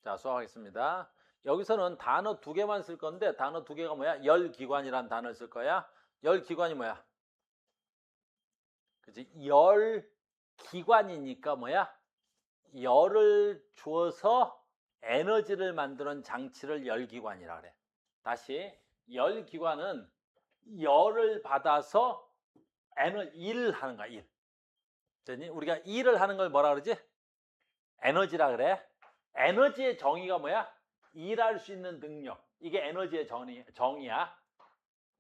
자, 수학하겠습니다. 여기서는 단어 두 개만 쓸 건데 단어 두 개가 뭐야? 열기관이란 단어를 쓸 거야. 열기관이 뭐야? 그치? 열기관이니까 뭐야? 열을 주어서 에너지를 만드는 장치를 열기관이라 그래. 다시, 열기관은 열을 받아서 일을 하는 거야, 일. 됐니? 우리가 일을 하는 걸 뭐라 그러지? 에너지라 그래. 에너지의 정의가 뭐야? 일할 수 있는 능력. 이게 에너지의 정의야.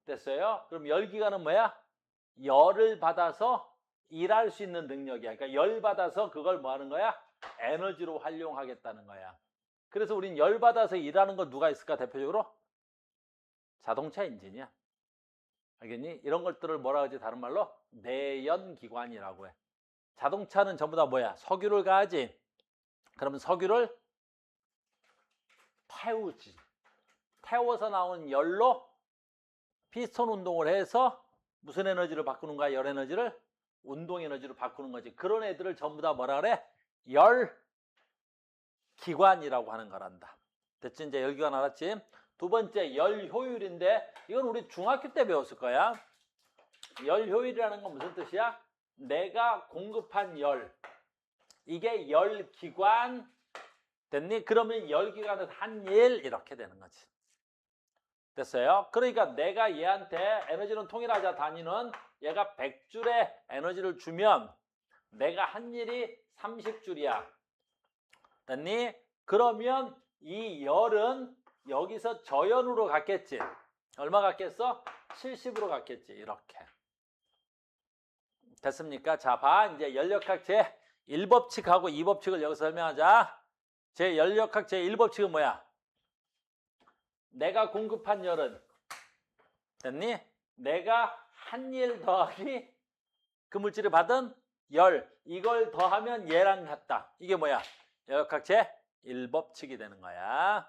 됐어요? 그럼 열기관은 뭐야? 열을 받아서 일할 수 있는 능력이야. 그러니까 열 받아서 그걸 뭐 하는 거야? 에너지로 활용하겠다는 거야. 그래서 우린 열 받아서 일하는 거 누가 있을까? 대표적으로? 자동차 엔진이야. 알겠니? 이런 것들을 뭐라 하지? 다른 말로 내연기관이라고 해. 자동차는 전부 다 뭐야? 석유를 가하지. 그러면 석유를 태우지. 태워서 나온 열로 피스톤 운동을 해서 무슨 에너지를 바꾸는 거야? 열 에너지를? 운동 에너지로 바꾸는 거지. 그런 애들을 전부 다 뭐라 그래? 열기관이라고 하는 거란다. 됐지? 이제 열기관 알았지? 두 번째, 열효율인데 이건 우리 중학교 때 배웠을 거야. 열효율이라는 건 무슨 뜻이야? 내가 공급한 열. 이게 열기관 됐니? 그러면 열기관은 한 일 이렇게 되는 거지. 됐어요? 그러니까 내가 얘한테 에너지는 통일하자. 단위는 얘가 100줄의 에너지를 주면 내가 한 일이 30줄이야. 됐니? 그러면 이 열은 여기서 저연으로 갔겠지. 얼마 갔겠어? 70으로 갔겠지. 이렇게. 됐습니까? 자, 봐. 이제 연력학 제1법칙하고 2법칙을 여기서 설명하자. 연력학 제1법칙은 뭐야? 내가 공급한 열은 됐니? 내가 한 일 더하기 그 물질을 받은 열. 이걸 더하면 얘랑 같다. 이게 뭐야? 연력학 제1법칙이 되는 거야.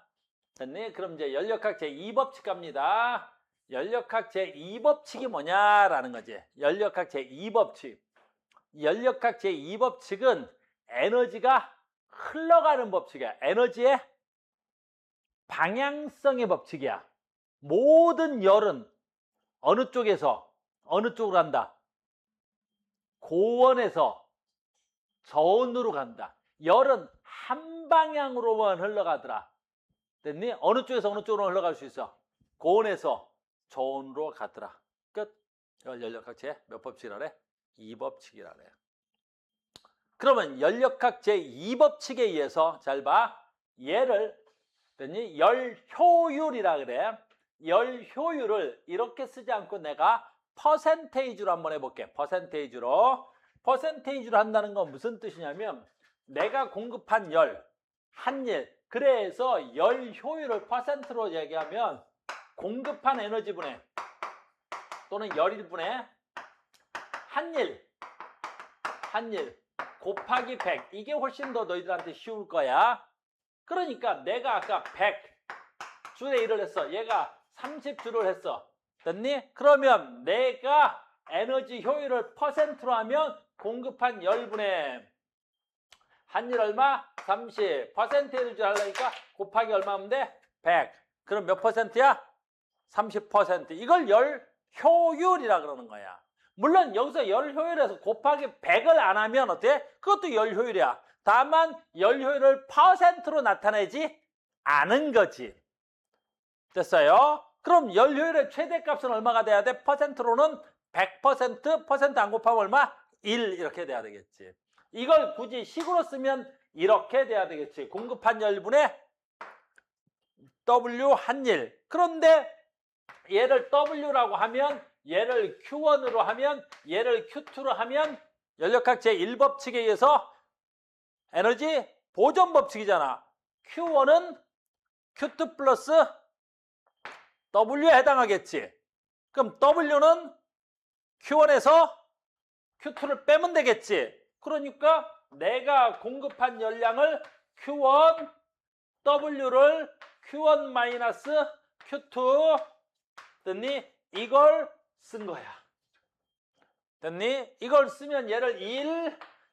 됐니? 그럼 이제 연력학 제2법칙 갑니다. 연력학 제2법칙이 뭐냐라는 거지. 연력학 제2법칙. 연력학 제2법칙은 에너지가 흘러가는 법칙이야. 에너지의 방향성의 법칙이야. 모든 열은 어느 쪽에서 어느 쪽으로 간다? 고원에서 저온으로 간다. 열은 한 방향으로만 흘러가더라. 됐니? 어느 쪽에서 어느 쪽으로 흘러갈 수 있어? 고온에서 저온으로 가더라. 끝. 이걸 연력학 몇 법칙이라 그래? 2법칙이라 그래. 그러면 연력학 제2법칙에 의해서 잘 봐. 얘를 됐니? 열효율이라 그래. 열효율을 이렇게 쓰지 않고 내가 퍼센테이지로 한번 해볼게. 퍼센테이지로 한다는 건 무슨 뜻이냐면 내가 공급한 열, 한 일. 그래서 열효율을 퍼센트로 얘기하면 공급한 에너지분의 또는 열일분의 한 일 곱하기 100. 이게 훨씬 더 너희들한테 쉬울 거야. 그러니까 내가 아까 100줄의 일을 했어. 얘가 30줄을 했어. 됐니? 그러면 내가 에너지 효율을 퍼센트로 하면 공급한 열분의 한 일 얼마? 30. 퍼센테이지 하려니까 곱하기 얼마 하면 돼? 100. 그럼 몇 퍼센트야? 30%. 이걸 열효율이라 그러는 거야. 물론 여기서 열효율에서 곱하기 100을 안 하면 어때? 그것도 열효율이야. 다만 열효율을 퍼센트로 나타내지 않은 거지. 됐어요? 그럼 열효율의 최대값은 얼마가 돼야 돼? 퍼센트로는 100%, 퍼센트 안 곱하면 얼마? 1 이렇게 돼야 되겠지. 이걸 굳이 식으로 쓰면 이렇게 돼야 되겠지. 공급한 열분의 W 한 일. 그런데 얘를 W라고 하면 얘를 Q1으로 하면 얘를 Q2로 하면 연력학 제1법칙에 의해서 에너지 보존 법칙이잖아. Q1은 Q2 플러스 W에 해당하겠지. 그럼 W는 Q1에서 Q2를 빼면 되겠지. 그러니까 내가 공급한 열량을 Q1 W를 Q1 마이너스 Q2 됐니? 이걸 쓴 거야. 됐니? 이걸 쓰면 얘를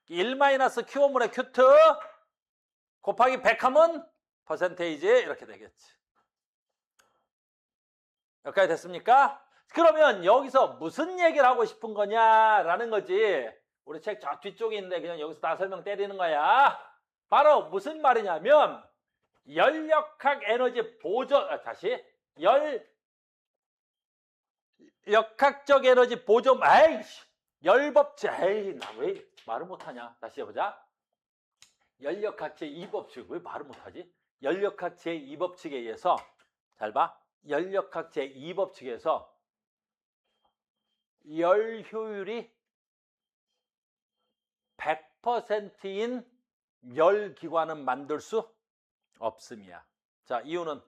1 마이너스 Q1분의 Q2 곱하기 100 하면 퍼센테이지 이렇게 되겠지. 여기까지 됐습니까? 그러면 여기서 무슨 얘기를 하고 싶은 거냐라는 거지. 우리 책 저 뒤쪽에 있는데 그냥 여기서 다 설명 때리는 거야. 바로 무슨 말이냐면 열역학 에너지 보존, 다시 역학적 에너지 보존, 열법칙, 나 왜 말을 못하냐? 다시 해보자. 열역학 제2법칙, 왜 말을 못하지? 열역학 제2법칙에 의해서, 잘 봐. 열역학 제2법칙에서 열 효율이 100%인 열 기관은 만들 수 없음이야. 자, 이유는?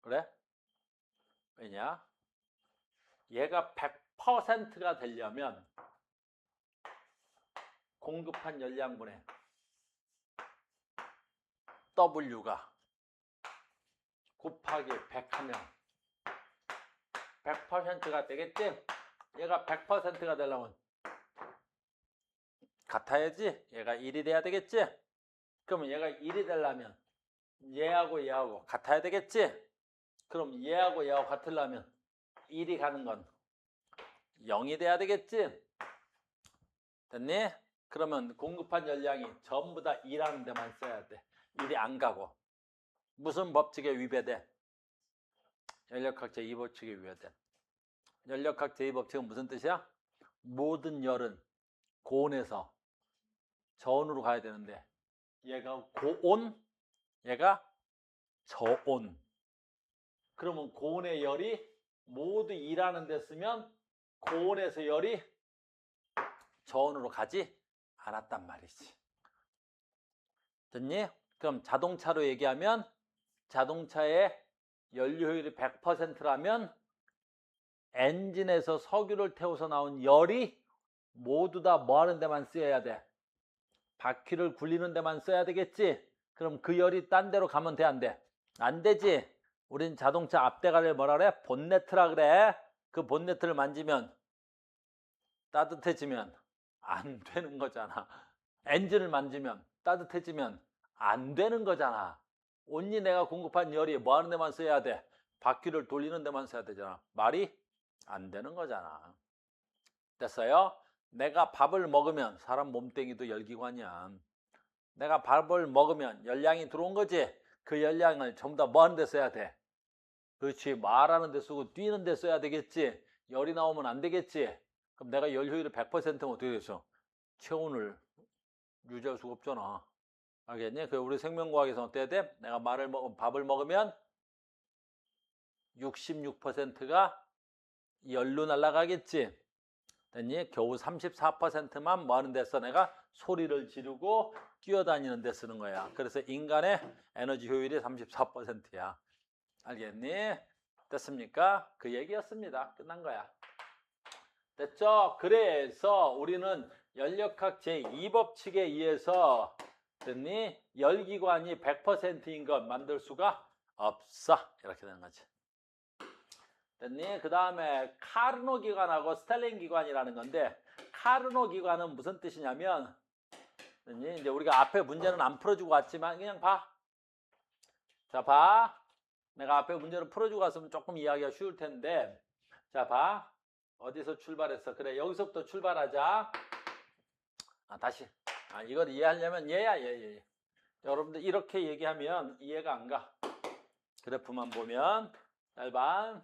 그래? 왜냐? 얘가 100%가 되려면 공급한 열량분의 W가 곱하기 100 하면 100%가 되겠지? 얘가 100%가 되려면 같아야지. 얘가 1이 돼야 되겠지? 그러면 얘가 1이 되려면 얘하고 같아야 되겠지? 그럼 얘하고 같으려면 1이 가는 건 0이 돼야 되겠지? 됐니? 그러면 공급한 열량이 전부 다 2라는 데만 써야 돼. 1이 안 가고. 무슨 법칙에 위배돼? 열역학 제2법칙에 위배돼. 열역학 제2법칙은 무슨 뜻이야? 모든 열은 고온에서 저온으로 가야 되는데 얘가 고온, 얘가 저온. 그러면 고온의 열이 모두 2라는 데 쓰면 고온에서 열이 저온으로 가지 않았단 말이지. 됐니? 그럼 자동차로 얘기하면 자동차의 연료효율이 100%라면 엔진에서 석유를 태워서 나온 열이 모두 다 뭐 하는 데만 쓰여야 돼? 바퀴를 굴리는 데만 써야 되겠지? 그럼 그 열이 딴 데로 가면 돼, 안 돼? 안 되지. 우린 자동차 앞대가리를 뭐라 그래? 본네트라 그래. 그 본네트를 만지면 따뜻해지면 안 되는 거잖아. 엔진을 만지면 따뜻해지면 안 되는 거잖아. 온리 내가 공급한 열이 뭐 하는 데만 써야 돼? 바퀴를 돌리는 데만 써야 되잖아. 말이 안 되는 거잖아. 됐어요? 내가 밥을 먹으면 사람 몸뚱이도 열기관이야. 내가 밥을 먹으면 열량이 들어온 거지. 그 열량을 전부 다 뭐 하는 데 써야 돼? 그렇지. 말하는 데 쓰고 뛰는 데 써야 되겠지. 열이 나오면 안 되겠지. 그럼 내가 열 효율이 100%면 어떻게 되죠? 체온을 유지할 수가 없잖아. 알겠니? 그 우리 생명과학에서 어때야 돼? 내가 밥을 먹으면 66%가 열로 날아가겠지. 됐니? 겨우 34%만 뭐 하는 데 써? 내가 소리를 지르고 뛰어다니는 데 쓰는 거야. 그래서 인간의 에너지 효율이 34%야. 알겠니? 됐습니까? 그 얘기였습니다. 끝난 거야. 됐죠? 그래서 우리는 열역학 제2법칙에 의해서 됐니? 열기관이 100%인 것 만들 수가 없어. 이렇게 되는 거지. 됐니? 그 다음에 카르노 기관하고 스텔링 기관이라는 건데, 카르노 기관은 무슨 뜻이냐면, 됐니? 이제 우리가 앞에 문제는 안 풀어주고 왔지만 그냥 봐. 자, 봐. 내가 앞에 문제를 풀어주고 왔으면 조금 이해하기가 쉬울 텐데, 자, 봐. 어디서 출발했어? 그래, 여기서부터 출발하자. 다시. 이걸 이해하려면 얘야, 얘. 여러분들 이렇게 얘기하면 이해가 안 가. 그래프만 보면. 잘 봐.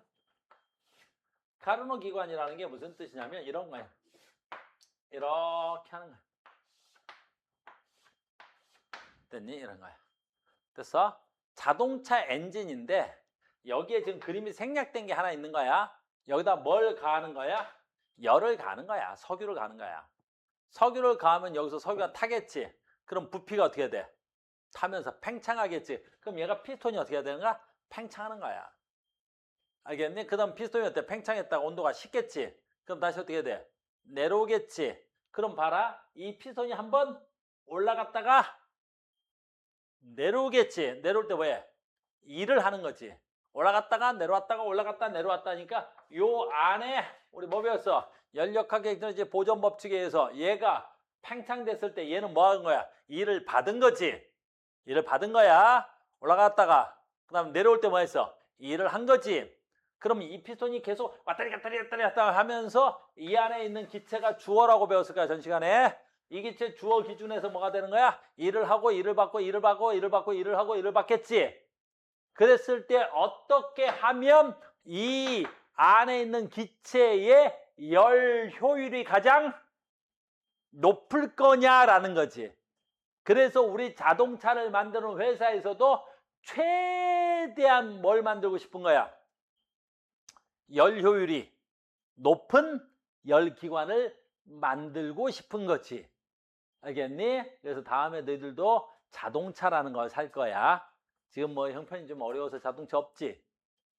카르노 기관이라는 게 무슨 뜻이냐면 이런 거예요. 이렇게 하는 거야. 됐니? 이런 거야. 됐어? 자동차 엔진인데 여기에 지금 그림이 생략된 게 하나 있는 거야. 여기다 뭘 가하는 거야? 열을 가하는 거야. 석유를 가하는 거야. 석유를 가하면 여기서 석유가 타겠지. 그럼 부피가 어떻게 돼? 타면서 팽창하겠지. 그럼 얘가 피스톤이 어떻게 해야 되는가? 팽창하는 거야. 알겠니? 그 다음 피스톤이 어때? 팽창했다가 온도가 식겠지. 그럼 다시 어떻게 돼? 내려오겠지. 그럼 봐라. 이 피스톤이 한번 올라갔다가 내려오겠지. 내려올 때 왜? 일을 하는 거지. 올라갔다가 내려왔다가 올라갔다 내려왔다니까 요 안에 우리 뭐 배웠어? 열역학 에너지 보존 법칙에 의해서 얘가 팽창됐을 때 얘는 뭐 하는 거야? 일을 받은 거지. 일을 받은 거야. 올라갔다가 그 다음에 내려올 때 뭐 했어? 일을 한 거지. 그럼 이 피스톤이 계속 왔다리 갔다 하면서 이 안에 있는 기체가 주어라고 배웠을 거야, 전 시간에. 이 기체 주어 기준에서 뭐가 되는 거야? 일을 하고 일을 받고 일을 받고 일을 받고 일을 하고 일을 받겠지. 그랬을 때 어떻게 하면 이 안에 있는 기체의 열 효율이 가장 높을 거냐라는 거지. 그래서 우리 자동차를 만드는 회사에서도 최대한 뭘 만들고 싶은 거야? 열 효율이 높은 열기관을 만들고 싶은 거지. 알겠니? 그래서 다음에 너희들도 자동차라는 걸 살 거야. 지금 뭐 형편이 좀 어려워서 자동차 없지?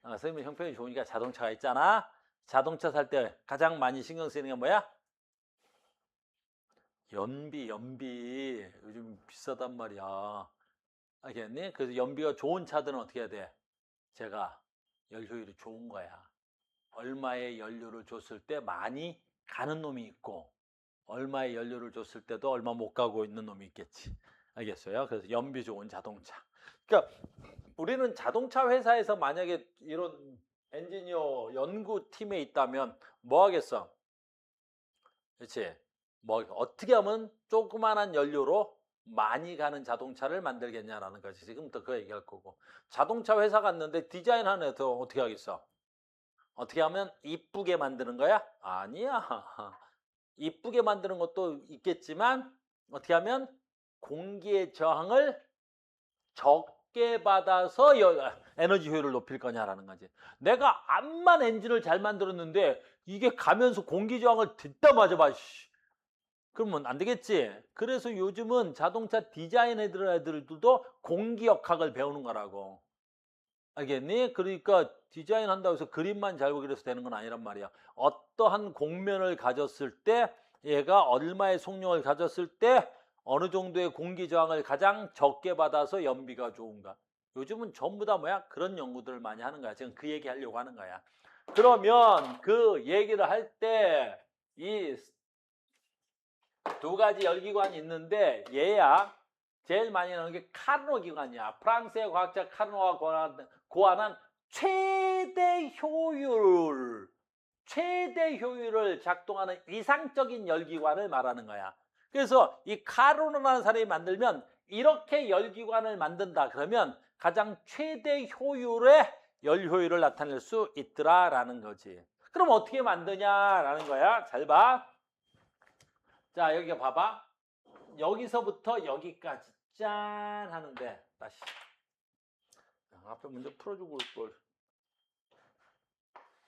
선생님 형편이 좋으니까 자동차가 있잖아. 자동차 살 때 가장 많이 신경 쓰이는 게 뭐야? 연비. 요즘 비싸단 말이야. 알겠니? 그래서 연비가 좋은 차들은 어떻게 해야 돼? 제가 열 효율이 좋은 거야. 얼마의 연료를 줬을 때 많이 가는 놈이 있고, 얼마의 연료를 줬을 때도 얼마 못 가고 있는 놈이 있겠지. 알겠어요? 그래서 연비 좋은 자동차. 그러니까 우리는 자동차 회사에서 만약에 이런 엔지니어 연구팀에 있다면 뭐 하겠어? 그렇지? 뭐 어떻게 하면 조그만한 연료로 많이 가는 자동차를 만들겠냐라는 거지. 지금부터 그 얘기할 거고. 자동차 회사 갔는데 디자인하는 애들 어떻게 하겠어? 어떻게 하면 이쁘게 만드는 거야? 아니야. 이쁘게 만드는 것도 있겠지만 어떻게 하면 공기의 저항을 적게 받아서 에너지 효율을 높일 거냐라는 거지. 내가 암만 엔진을 잘 만들었는데 이게 가면서 공기 저항을 듣다 맞아 봐. 그러면 안 되겠지. 그래서 요즘은 자동차 디자인 애들도 공기역학을 배우는 거라고. 알겠니? 그러니까 디자인 한다고 해서 그림만 잘 보기로 해서 되는 건 아니란 말이야. 어떠한 공면을 가졌을 때 얘가 얼마의 속력을 가졌을 때 어느 정도의 공기 저항을 가장 적게 받아서 연비가 좋은가. 요즘은 전부 다 뭐야? 그런 연구들을 많이 하는 거야. 지금 그 얘기 하려고 하는 거야. 그러면 그 얘기를 할 때 이 두 가지 열기관이 있는데 얘야 제일 많이 나오는 게 카르노 기관이야. 프랑스의 과학자 카르노가 고안한 최대 효율을 작동하는 이상적인 열기관을 말하는 거야. 그래서 이 카르노라는 사람이 만들면 이렇게 열기관을 만든다. 그러면 가장 최대 효율의 열 효율을 나타낼 수 있더라라는 거지. 그럼 어떻게 만드냐라는 거야. 잘 봐. 자, 여기 봐봐. 여기서부터 여기까지 짠 하는데 다시 앞에 먼저 풀어주고 올걸.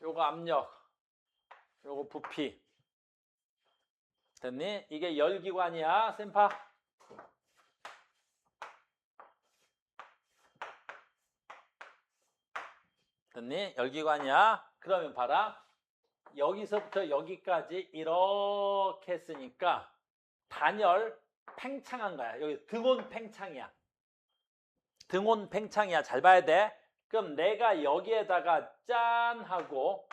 요거 압력, 요거 부피 됐니? 이게 열기관이야. 샘파 됐니? 열기관이야. 그러면 봐라. 여기서부터 여기까지 이렇게 했으니까 단열 팽창한 거야. 여기 등온 팽창이야. 등온 팽창이야. 잘 봐야 돼. 그럼 내가 여기에다가 짠 하고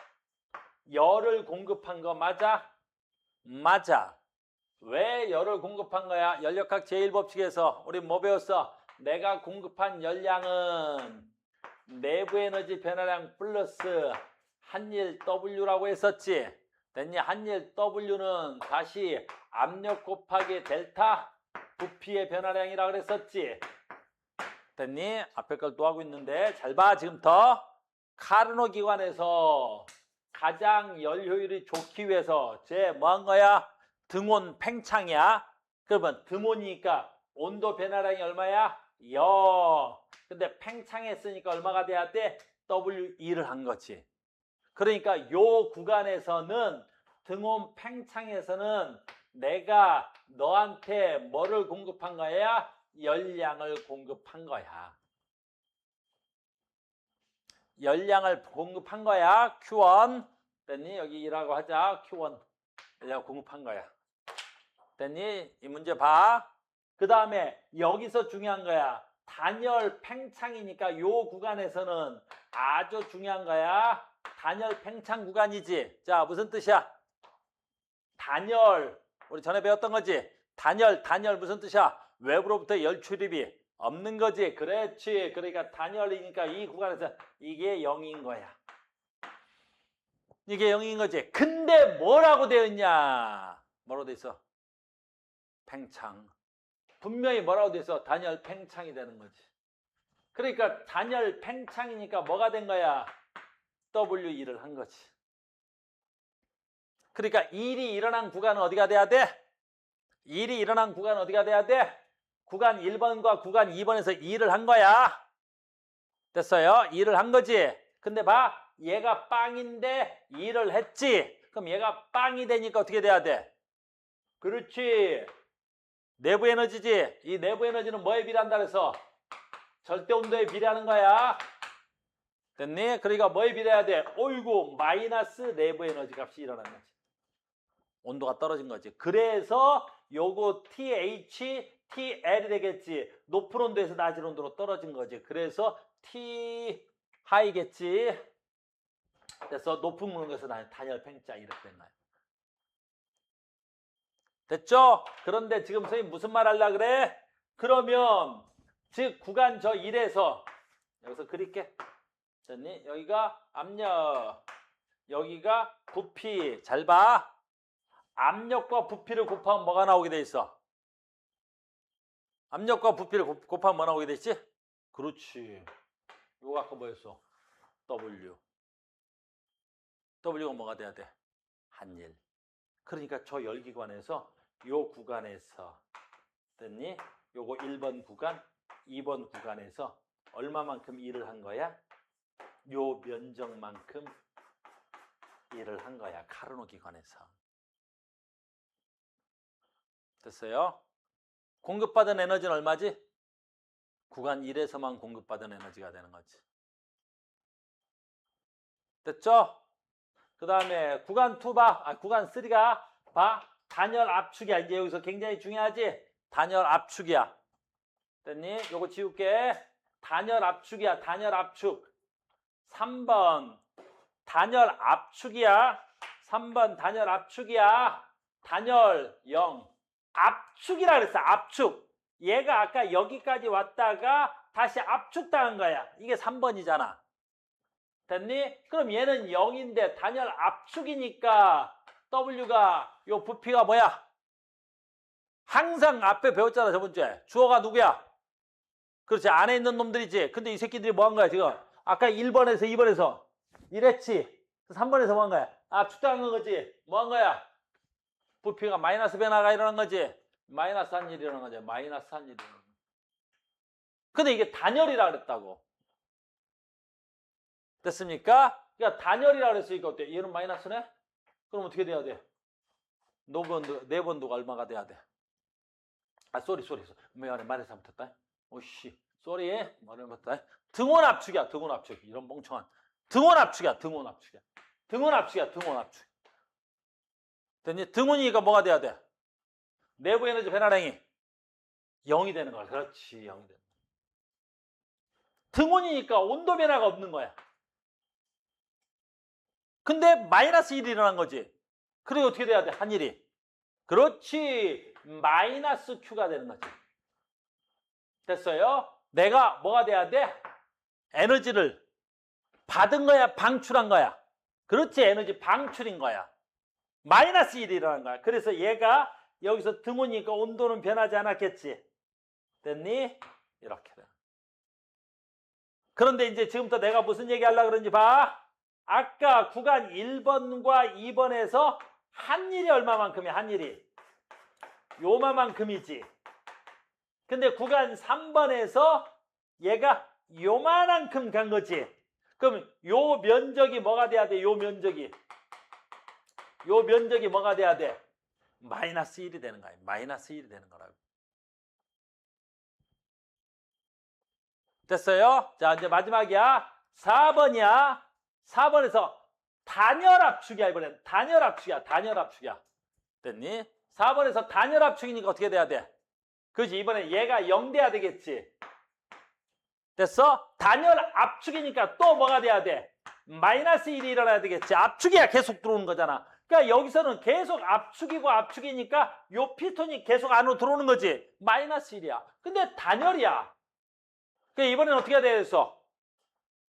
열을 공급한 거 맞아? 맞아. 왜 열을 공급한 거야? 연력학 제1법칙에서 우리 뭐 배웠어? 내가 공급한 열량은 내부 에너지 변화량 플러스 한일 W라고 했었지. 됐니? 한일 W는 다시 압력 곱하기 델타 부피의 변화량이라고 그랬었지. 됐니? 앞에 걸 또 하고 있는데 잘 봐. 지금부터 카르노 기관에서 가장 열 효율이 좋기 위해서 쟤 뭐 한 거야? 등온 팽창이야. 그러면 등온이니까 온도 변화량이 얼마야? 근데 팽창했으니까 얼마가 돼야 돼? W2를 한 거지. 그러니까 요 구간에서는 등온 팽창에서는 내가 너한테 뭐를 공급한 거야? 열량을 공급한 거야. 열량을 공급한 거야. Q1 됐니? 여기 이라고 하자. Q1 열량 공급한 거야. 됐니? 이 문제 봐. 그 다음에 여기서 중요한 거야. 단열 팽창이니까 요 구간에서는 아주 중요한 거야. 단열 팽창 구간이지. 자, 무슨 뜻이야? 단열. 우리 전에 배웠던 거지. 단열 무슨 뜻이야? 외부로부터 열 출입이 없는 거지. 그렇지. 그러니까 단열이니까 이 구간에서 이게 0인 거야. 이게 0인 거지. 근데 뭐라고 되어 있냐? 뭐라고 되어 있어? 팽창. 분명히 뭐라고 되어 있어? 단열 팽창이 되는 거지. 그러니까 단열 팽창이니까 뭐가 된 거야? W1을 한 거지. 그러니까 일이 일어난 구간은 어디가 돼야 돼? 일이 일어난 구간은 어디가 돼야 돼? 구간 1번과 구간 2번에서 일을 한 거야. 됐어요? 일을 한 거지. 근데 봐. 얘가 빵인데 일을 했지. 그럼 얘가 빵이 되니까 어떻게 돼야 돼? 그렇지. 내부 에너지지. 이 내부 에너지는 뭐에 비례한다 그래서? 절대 온도에 비례하는 거야. 됐니? 그러니까 뭐에 비례해야 돼? 어이구, 마이너스 내부 에너지 값이 일어나는 거지. 온도가 떨어진 거지. 그래서 요거 TH, TL이 되겠지. 높은 온도에서 낮은 온도로 떨어진 거지. 그래서 T 하이겠지. 그래서 높은 온도에서 단열 팽창 이렇게 된 거야. 됐죠? 그런데 지금 선생님 무슨 말 하려고 그래? 그러면 즉 구간 저 1에서 여기서 그릴게. 됐니? 여기가 압력, 여기가 부피. 잘 봐. 압력과 부피를 곱하면 뭐가 나오게 돼 있어? 압력과 부피를 곱하면 뭐 나오게 돼 있지? 그렇지. 이거 아까 뭐였어? W. W가 뭐가 돼야 돼? 한일. 그러니까 저 열기관에서 요 구간에서 됐니? 요거 1번 구간, 2번 구간에서 얼마만큼 일을 한 거야? 요 면적만큼 일을 한 거야. 카르노 기관에서. 됐어요? 공급받은 에너지는 얼마지? 구간 1에서만 공급받은 에너지가 되는 거지. 됐죠? 그 다음에 구간 2 봐. 구간 3가 봐. 단열 압축이야. 이제 여기서 굉장히 중요하지? 단열 압축이야. 됐니? 요거 지울게. 단열 압축이야. 단열 압축. 3번 단열 압축이야. 3번 단열 압축이야. 단열 0. 압축이라 그랬어. 압축. 얘가 아까 여기까지 왔다가 다시 압축당한 거야. 이게 3번이잖아. 됐니? 그럼 얘는 0인데 단열 압축이니까 W가 요 부피가 뭐야? 항상 앞에 배웠잖아. 저번 주에. 주어가 누구야? 그렇지. 안에 있는 놈들이지. 근데 이 새끼들이 뭐 한 거야 지금? 아까 1번에서 2번에서 이랬지. 3번에서 뭐 한 거야? 압축당한 거지. 뭐 한 거야? 부피가 마이너스 변화가 일어난 거지. 마이너스 한 일이 일어난 거지. 마이너스 한 일이 일어난 거지. 근데 이게 단열이라 그랬다고. 됐습니까? 그러니까 단열이라 그랬으니까 어때? 얘는 마이너스네? 그럼 어떻게 돼야 돼? 내번도가 얼마가 돼야 돼? 아, 쏘리. 미안해. 말해서 잘못했다. 오씨. 쏘리. 말을 못했다. 등원 압축이야. 등원 압축. 이런 멍청한. 등원 압축이야. 등원 압축. 됐니? 등원이니까 뭐가 돼야 돼? 내부 에너지 변화량이 0이 되는 거야. 그렇지. 0이 되는 거야. 등원이니까 온도 변화가 없는 거야. 근데 마이너스 1이 일어난 거지. 그래 어떻게 돼야 돼? 한일이. 그렇지. 마이너스 Q가 되는 거지. 됐어요? 내가 뭐가 돼야 돼? 에너지를 받은 거야? 방출한 거야? 그렇지. 에너지 방출인 거야. 마이너스 1이 일어난 거야. 그래서 얘가 여기서 등원이니까 온도는 변하지 않았겠지. 됐니? 이렇게 돼. 그런데 이제 지금부터 내가 무슨 얘기 하려고 그러는지 봐. 아까 구간 1번과 2번에서 한일이 얼마만큼이야? 한일이 요만큼이지. 근데 구간 3번에서 얘가 요만큼 간 거지. 그럼 요 면적이 뭐가 돼야 돼? 요 면적이 뭐가 돼야 돼? 마이너스 1이 되는 거야. 마이너스 1이 되는 거라고. 됐어요? 자, 이제 마지막이야. 4번이야. 4번에서 단열 압축이야. 이번엔 단열 압축이야. 됐니? 4번에서 단열 압축이니까 어떻게 돼야 돼? 그렇지. 이번에 얘가 0 돼야 되겠지. 됐어? 단열 압축이니까 또 뭐가 돼야 돼? 마이너스 1이 일어나야 되겠지. 압축이야. 계속 들어오는 거잖아. 그러니까 여기서는 계속 압축이니까 요 피톤이 계속 안으로 들어오는 거지. 마이너스 1이야. 근데 단열이야. 그러니까 이번엔 어떻게 해야 되겠어?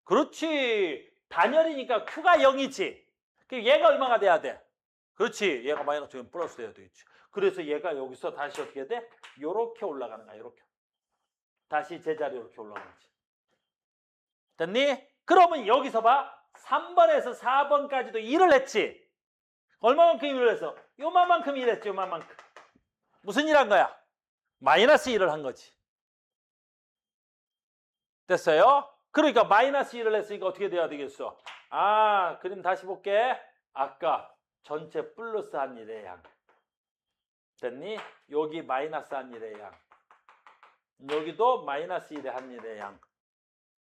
그렇지. 단열이니까 Q가 0이지. 얘가 얼마가 돼야 돼? 그렇지. 얘가 마이너스 0 플러스 돼야 되겠지. 그래서 얘가 여기서 다시 어떻게 돼? 요렇게 올라가는 거야. 요렇게. 다시 제자리로 이렇게 올라가지. 됐니? 그러면 여기서 봐. 3번에서 4번까지도 일을 했지. 얼마만큼 일을 했어? 요만큼 일했지. 요만큼. 무슨 일 한 거야? 마이너스 1을 한 거지. 됐어요? 그러니까 마이너스 1을 했으니까 어떻게 돼야 되겠어? 아, 그림 다시 볼게. 아까 전체 플러스 한 일의 양. 됐니? 여기 마이너스 한 일의 양. 여기도 마이너스 1의 한 일의 양.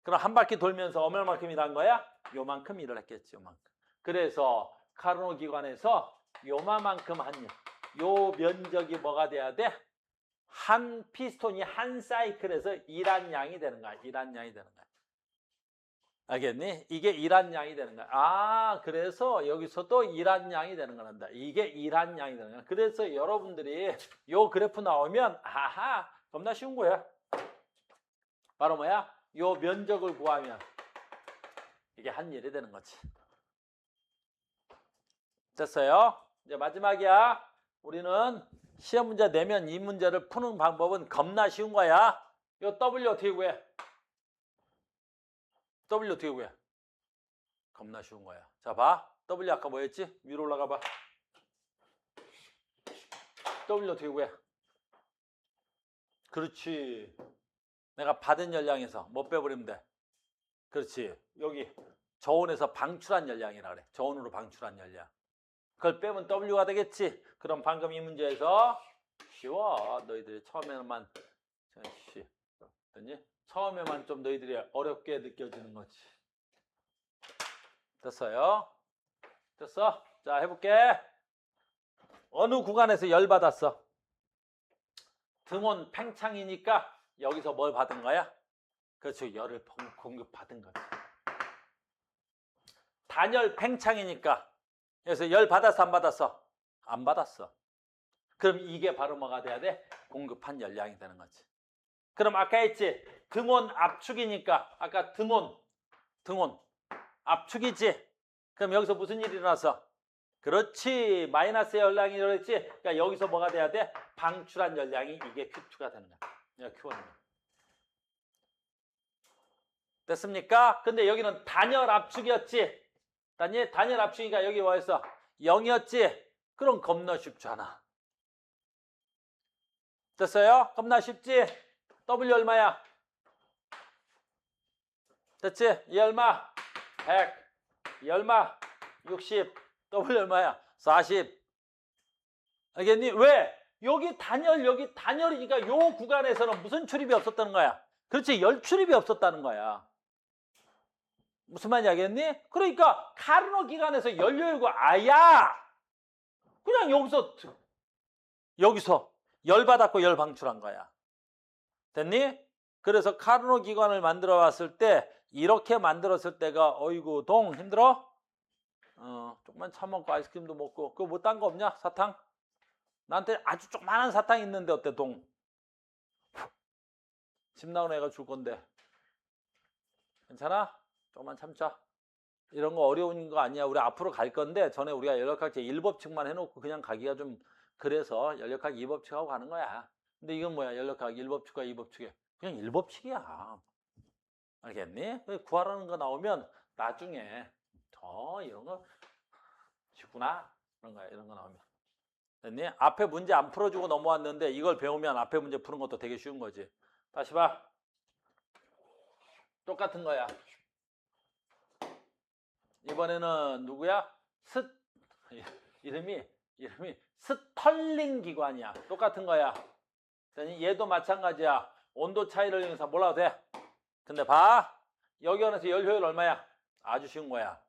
그럼 한 바퀴 돌면서 얼마만큼 일한 거야? 요만큼 일을 했겠지. 요만큼. 그래서 카르노 기관에서 요만큼 한 일. 요 면적이 뭐가 돼야 돼? 한 피스톤이 한 사이클에서 일한 양이 되는 거야. 일한 양이 되는 거야. 알겠니? 이게 일한 양이 되는 거야. 아, 그래서 여기서도 일한 양이 되는 거란다. 이게 일한 양이 되는 거야. 그래서 여러분들이 요 그래프 나오면 아하, 겁나 쉬운 거야. 바로 뭐야? 요 면적을 구하면 이게 한 일이 되는 거지. 됐어요? 이제 마지막이야. 우리는 시험 문제 내면 이 문제를 푸는 방법은 겁나 쉬운 거야. 요 W 어떻게 구해? W 어떻게 구해? 겁나 쉬운 거야. 자, 봐. W 아까 뭐였지? 위로 올라가 봐. W 어떻게 구해? 그렇지. 내가 받은 열량에서 뭐 빼버리면 돼? 그렇지. 여기 저온에서 방출한 열량이라 그래. 저온으로 방출한 열량. 그걸 빼면 W가 되겠지. 그럼 방금 이 문제에서 쉬워. 너희들이 처음에만 됐니? 처음에만 좀 너희들이 어렵게 느껴지는 거지. 됐어요? 됐어? 자, 해볼게. 어느 구간에서 열 받았어? 등온 팽창이니까 여기서 뭘 받은 거야? 그렇죠. 열을 공급받은 거지. 단열 팽창이니까 그래서 열 받았어? 안 받았어? 안 받았어. 그럼 이게 바로 뭐가 돼야 돼? 공급한 열량이 되는 거지. 그럼 아까 했지? 등온 압축이니까 아까 등온 압축이지? 그럼 여기서 무슨 일이 일어났어? 그렇지. 마이너스 열량이 일어났지? 그러니까 여기서 뭐가 돼야 돼? 방출한 열량이 이게 Q2가 되는 거야. 여기가 Q1이야. 됐습니까? 근데 여기는 단열 압축이었지? 단열 압축이니까 여기 뭐였어? 0이었지? 그럼 겁나 쉽잖아. 됐어요? 겁나 쉽지? W 얼마야? 됐지? 이 얼마? 100. 이 얼마? 60. W 얼마야? 40. 알겠니? 왜? 여기 단열이니까 요 구간에서는 무슨 출입이 없었다는 거야? 그렇지? 열 출입이 없었다는 거야. 무슨 말인지 알겠니? 그러니까 카르노 기관에서 열려고 아야 그냥 여기서 열 받았고 열 방출한 거야. 됐니? 그래서 카르노 기관을 만들어 봤을 때 이렇게 만들었을 때가 어이구 동 힘들어? 조금만 처먹고 아이스크림도 먹고 그거 뭐 딴 거 없냐? 사탕? 나한테 아주 조그만한 사탕 있는데 어때 동? 집 나온 애가 줄 건데 괜찮아? 조금만 참자. 이런 거 어려운 거 아니야. 우리 앞으로 갈 건데 전에 우리가 연력학제 1법칙만 해놓고 그냥 가기가 좀 그래서 연력학 2법칙하고 가는 거야. 근데 이건 뭐야? 연력학 1법칙과 2법칙에 그냥 1법칙이야. 알겠니? 구하라는 거 나오면 나중에 이런 거 쉽구나. 이런 거 나오면. 됐니? 앞에 문제 안 풀어주고 넘어왔는데 이걸 배우면 앞에 문제 푸는 것도 되게 쉬운 거지. 다시 봐. 똑같은 거야. 이번에는 누구야? 이름이 스털링 기관이야. 똑같은 거야. 얘도 마찬가지야. 온도 차이를 이용해서 몰라도 돼. 근데 봐. 여기 안에서 열 효율 얼마야? 아주 쉬운 거야.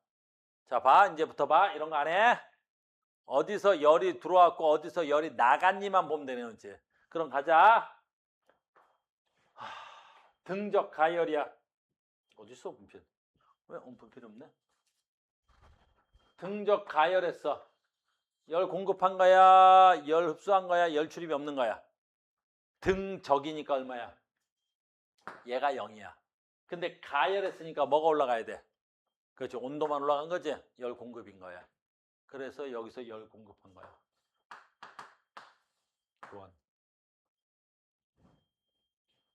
자, 봐. 이제부터 봐. 이런 거 안 해. 어디서 열이 들어왔고 어디서 열이 나갔니만 보면 되는 거지. 그럼 가자. 등적 가열이야. 어딨어 분필? 왜 분필 없네? 등적 가열했어. 열 공급한 거야? 열 흡수한 거야? 열 출입이 없는 거야? 등적이니까 얼마야? 얘가 0이야. 근데 가열했으니까 뭐가 올라가야 돼? 그렇죠. 온도만 올라간 거지? 열 공급인 거야. 그래서 여기서 열 공급한 거야. 구원.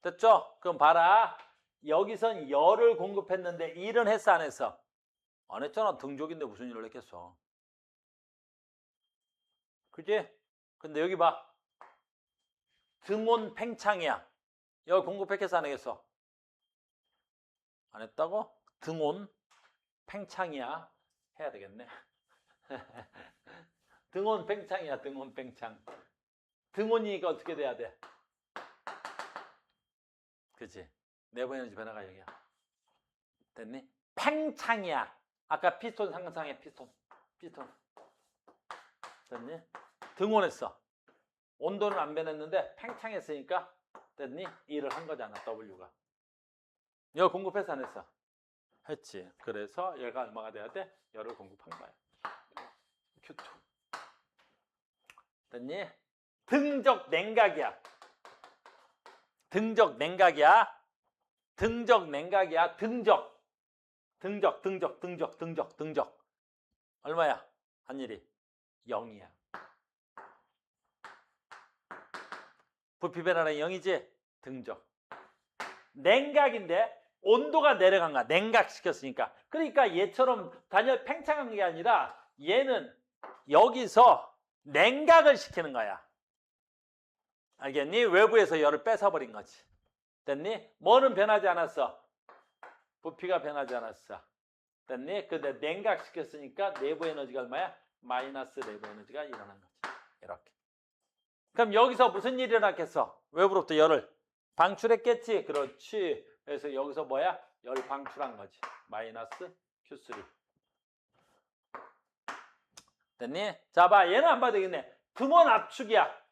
됐죠? 그럼 봐라. 여기선 열을 공급했는데 일은 했어, 안 했어? 안 했잖아. 등족인데 무슨 일을 했겠어. 그지? 근데 여기 봐. 등온 팽창이야. 열 공급했겠어, 안 했겠어? 안 했다고? 등온 팽창이야. 해야 되겠네. 등온 팽창이야. 등온 팽창. 등온이니까 어떻게 돼야 돼? 그치? 내부 에너지 변화가 여기야. 됐니? 팽창이야. 아까 피스톤 상상해. 피스톤. 됐니? 등온했어. 온도는 안 변했는데 팽창했으니까 됐니? 일을 한 거잖아. W가. 열 공급해서 안 했어? 했지. 그래서 열가 얼마가 돼야 돼? 열을 공급한 거야. Q2. 됐니? 등적 냉각이야. 등적 냉각이야. 등적 냉각이야. 등적. 얼마야? 한일이 0이야. 부피 변화는 0이지? 등적. 냉각인데 온도가 내려간 거야. 냉각시켰으니까. 그러니까 얘처럼 단열 팽창한 게 아니라 얘는 여기서 냉각을 시키는 거야. 알겠니? 외부에서 열을 뺏어버린 거지. 됐니? 뭐는 변하지 않았어? 부피가 변하지 않았어. 됐니? 근데 냉각시켰으니까 내부 에너지가 얼마야? 마이너스 내부 에너지가 일어난 거지. 이렇게. 그럼 여기서 무슨 일이 일어났겠어? 외부로부터 열을 방출했겠지? 그렇지. 그래서 여기서 뭐야? 열 방출한 거지. 마이너스 Q3. 됐니? 자, 봐. 얘는 안 봐도 되겠네. 등원 압축이야.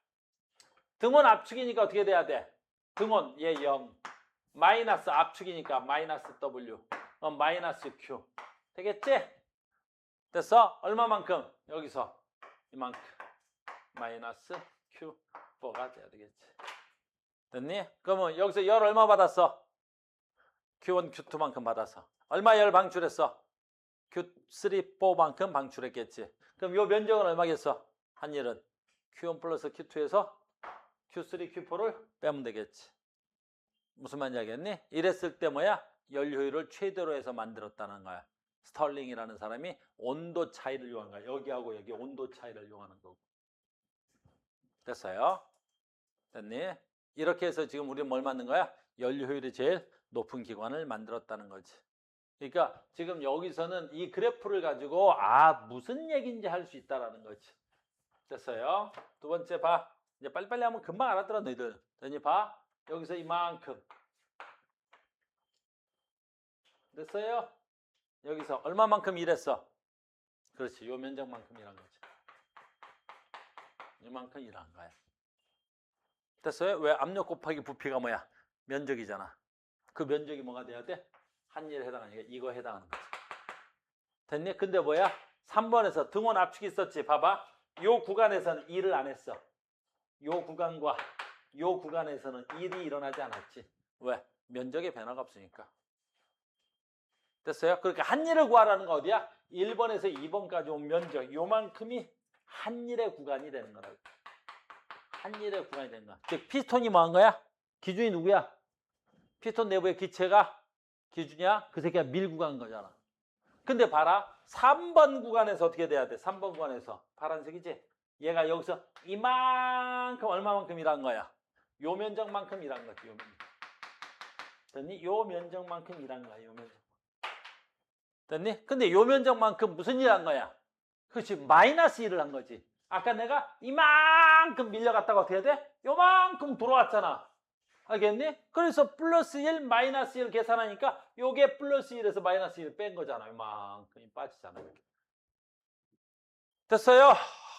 등원 압축이니까 어떻게 돼야 돼? 등원, 얘 0. 마이너스 압축이니까 마이너스 W. 마이너스 Q. 되겠지? 됐어? 얼마만큼? 여기서 이만큼. 마이너스 Q4가 돼야 되겠지. 됐니? 그러면 여기서 열 얼마 받았어? Q1, Q2만큼 받았어. 얼마 열 방출했어? Q3, 4만큼 방출했겠지. 그럼 요 면적은 얼마겠어? 한일은 Q1 플러스 Q2에서 Q3, Q4를 빼면 되겠지. 무슨 말인지 알겠니? 이랬을 때 뭐야? 열 효율을 최대로 해서 만들었다는 거야. 스털링이라는 사람이 온도 차이를 이용한 거야. 여기하고 여기 온도 차이를 이용하는 거고. 됐어요? 됐니? 이렇게 해서 지금 우리는 뭘 만든 거야? 연료 효율이 제일 높은 기관을 만들었다는 거지. 그러니까 지금 여기서는 이 그래프를 가지고 무슨 얘기인지 할 수 있다라는 거지. 됐어요? 두 번째 봐. 이제 빨리빨리 하면 금방 알아들어 너희들. 됐니? 봐. 여기서 이만큼. 됐어요? 여기서 얼마만큼 일했어? 그렇지. 요 면적만큼 일한 거지. 이만큼 일한 거야. 됐어요? 왜 압력 곱하기 부피가 뭐야? 면적이잖아. 그 면적이 뭐가 돼야 돼? 한일에 해당하니까 이거 해당하는 거지. 됐니? 근데 뭐야? 3번에서 등원 압축이 있었지. 봐봐. 요 구간에서는 일을 안 했어. 요 구간과 요 구간에서는 일이 일어나지 않았지. 왜? 면적의 변화가 없으니까. 됐어요? 그러니까 한일을 구하라는 거 어디야? 1번에서 2번까지 온 면적 요만큼이 한일의 구간이 되는 거라고. 한일의 구간이 되는 거야. 즉 피스톤이 뭐 한 거야? 기준이 누구야? 피스톤 내부의 기체가 기준이야? 그 새끼가 밀고 간 거잖아. 근데 봐라. 3번 구간에서 어떻게 돼야 돼? 3번 구간에서. 파란색이지? 얘가 여기서 이만큼 얼마만큼 일한 거야? 요 면적만큼 일한 거지. 요 면적. 됐니? 요 면적만큼 일한 거야. 요 면적. 됐니? 근데 요 면적만큼 무슨 일 한 거야? 그렇지. 마이너스 일을 한 거지. 아까 내가 이만큼 밀려갔다가 어떻게 해야 돼? 요만큼 돌아왔잖아. 알겠니? 그래서 플러스 1, 마이너스 1 계산하니까 요게 플러스 1에서 마이너스 1 뺀 거잖아. 요만큼이 빠지잖아. 이렇게. 됐어요?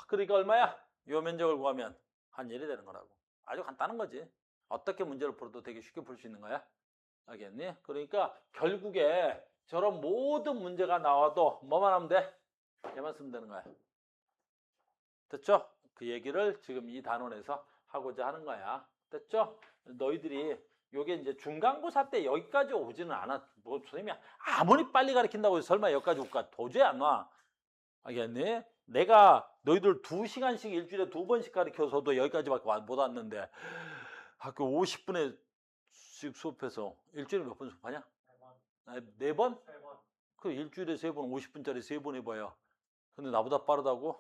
그러니까 얼마야? 요 면적을 구하면 한일이 되는 거라고. 아주 간단한 거지. 어떻게 문제를 풀어도 되게 쉽게 풀 수 있는 거야. 알겠니? 그러니까 결국에 저런 모든 문제가 나와도 뭐만 하면 돼? 얘만 쓰면 되는 거야. 됐죠? 그 얘기를 지금 이 단원에서 하고자 하는 거야. 됐죠? 너희들이 요게 이제 중간고사 때 여기까지 오지는 않아. 뭐 선생님이 아무리 빨리 가르친다고 해서 설마 여기까지 올까? 도저히 안 와. 알겠니? 내가 너희들 2시간씩 일주일에 2번씩 가르쳐서도 여기까지밖에 못 왔는데 학교 50분에 수업해서 일주일에 몇 번 수업하냐? 4번? 그 일주일에 3번 50분짜리 3번 해봐야. 근데 나보다 빠르다고?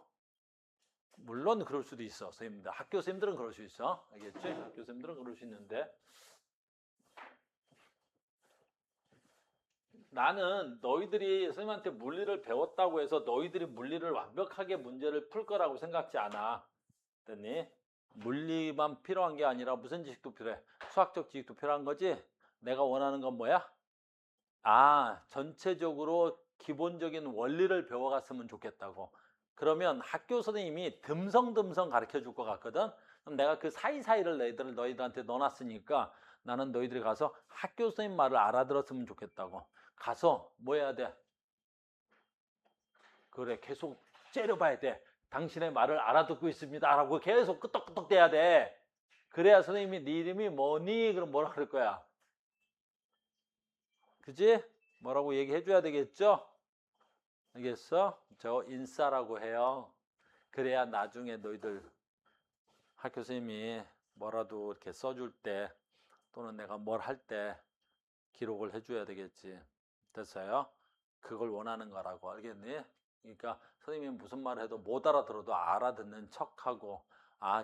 물론 그럴 수도 있어. 선생님들. 학교 선생님들은 그럴 수 있어. 알겠지? 학교 선생님들은 그럴 수 있는데 나는 너희들이 선생님한테 물리를 배웠다고 해서 너희들이 물리를 완벽하게 문제를 풀 거라고 생각지 않아. 됐니? 물리만 필요한 게 아니라 무슨 지식도 필요해? 수학적 지식도 필요한 거지? 내가 원하는 건 뭐야? 전체적으로 기본적인 원리를 배워갔으면 좋겠다고. 그러면 학교 선생님이 듬성듬성 가르쳐 줄 것 같거든? 그럼 내가 그 사이사이를 너희들한테 넣어놨으니까 나는 너희들이 가서 학교 선생님 말을 알아들었으면 좋겠다고. 가서 뭐 해야 돼? 그래, 계속 째려봐야 돼. 당신의 말을 알아듣고 있습니다 라고 계속 끄떡끄떡 대야 돼. 그래야 선생님이 네 이름이 뭐니? 그럼 뭐라 그럴 거야? 그지? 뭐라고 얘기해 줘야 되겠죠? 알겠어? 저 인싸라고 해요. 그래야 나중에 너희들 학교 선생님이 뭐라도 이렇게 써줄 때 또는 내가 뭘 할 때 기록을 해줘야 되겠지. 됐어요? 그걸 원하는 거라고. 알겠니? 그러니까 선생님이 무슨 말을 해도 못 알아들어도 알아듣는 척하고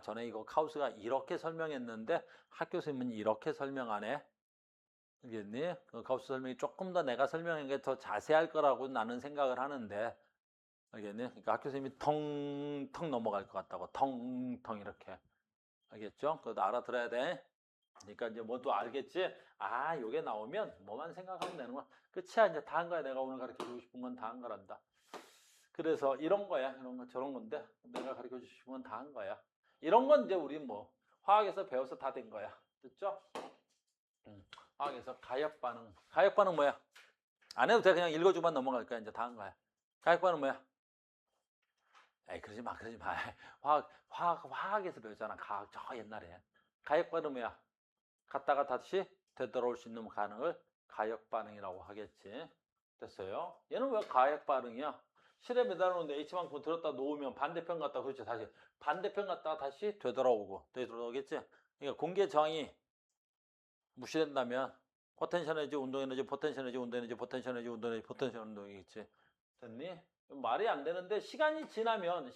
전에 이거 카우스가 이렇게 설명했는데 학교 선생님은 이렇게 설명하네. 알겠니? 그 카우스 설명이 조금 더 내가 설명한 게 더 자세할 거라고 나는 생각을 하는데 알겠니? 그러니까 학교 선생님이 텅텅 넘어갈 것 같다고. 텅텅 이렇게. 알겠죠? 그것도 알아들어야 돼. 그러니까 이제 뭐도 알겠지? 요게 나오면 뭐만 생각하면 되는 거야. 끝이야. 이제 다 한 거야. 내가 오늘 가르쳐주고 싶은 건 다 한 거란다. 그래서 이런 거야. 이런 거 저런 건데 내가 가르쳐주고 싶은 건 다 한 거야. 이런 건 이제 우리 뭐 화학에서 배워서 다 된 거야. 됐죠? 화학에서 가역 반응. 가역 반응 뭐야? 안 해도 돼. 그냥 읽어주면 넘어갈 거야. 이제 다 한 거야. 가역 반응 뭐야? 에이, 그러지 마. 화학에서 배웠잖아. 과학, 저 옛날에. 가역 반응 뭐야? 갔다가 다시 되돌아올 수 있는 반응을 가역 반응이라고 하겠지. 됐어요? 얘는 왜 가역 반응이야? 실에 매달아놓는데 H만큼 들었다 놓으면 반대편 갔다, 그렇지. 다시 반대편 갔다가 다시 되돌아오겠지. 그러니까 공기의 저항이 무시된다면 포텐셜 에너지, 운동 에너지, 포텐셜 에너지, 운동 에너지, 포텐셜 에너지, 운동 에너지, 포텐셜 운동이겠지. 됐니? 말이 안 되는데 시간이 지나면